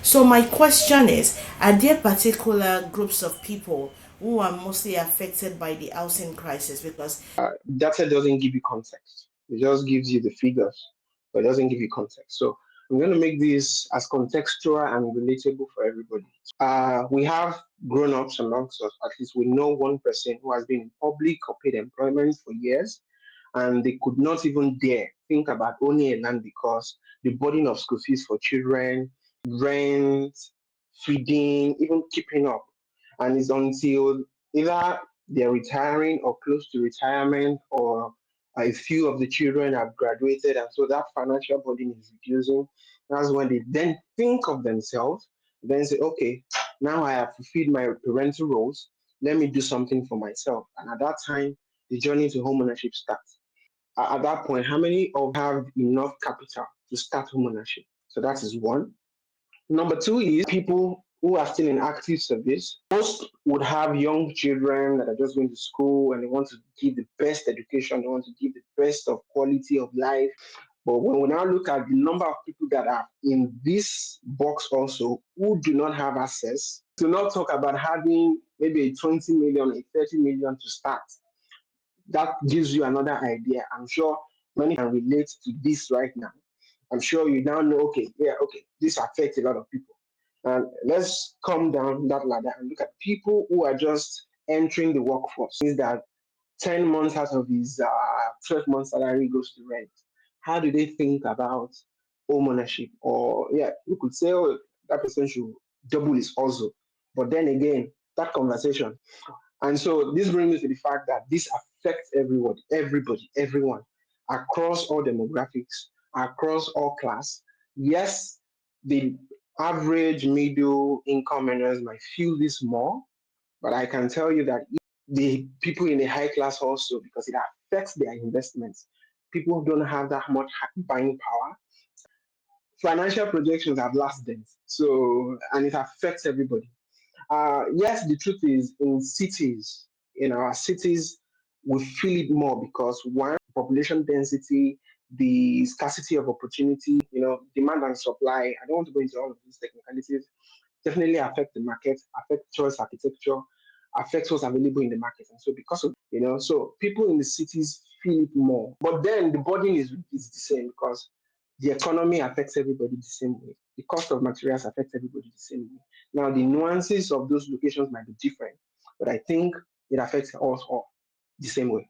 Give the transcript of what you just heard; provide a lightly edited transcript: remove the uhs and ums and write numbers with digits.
So my question is, are there particular groups of people who are mostly affected by the housing crisis? Because Data doesn't give you context. It just gives you the figures, but it doesn't give you context. So I'm going to make this as contextual and relatable for everybody. We have grown-ups amongst us. At least we know one person who has been in public or paid employment for years, and they could not even dare think about owning a land because the burden of school fees for children, rent, feeding, even keeping up. And it's until either they're retiring or close to retirement, or a few of the children have graduated, and so that financial burden is reducing. That's when they then think of themselves, then say, okay, now I have fulfilled my parental roles. Let me do something for myself. And at that time, the journey to homeownership starts. At that point, how many of have enough capital to start homeownership? So that is one. Number two is people who are still in active service. Most would have young children that are just going to school and they want to give the best education, they want to give the best of quality of life. But when we now look at the number of people that are in this box also who do not have access, to not talk about having maybe a 20 million, a 30 million to start, that gives you another idea. I'm sure many can relate to this right now. I'm sure you now know, okay, yeah, okay, this affects a lot of people. And let's come down that ladder and look at people who are just entering the workforce. Means that 10 months out of his 12 months salary goes to rent. How do they think about home ownership? Or, yeah, we could say, oh, that person should double his hustle. But then again, that conversation, and so this brings me to the fact that this affects everybody, everyone, across all demographics, across all class. Yes, the average middle income earners might feel this more, but I can tell you that the people in the high class also, because it affects their investments. People who don't have that much buying power. Financial projections have last days, so and it affects everybody. Yes, the truth is, in our cities, we feel it more because one, population density, the scarcity of opportunity, demand and supply. I don't want to go into all of these technicalities. Definitely affect the market, affect choice architecture, affects what's available in the market. And so because of, so people in the cities feel it more. But then the burden is the same because the economy affects everybody the same way. The cost of materials affects everybody the same way. Now, the nuances of those locations might be different, but I think it affects us all the same way.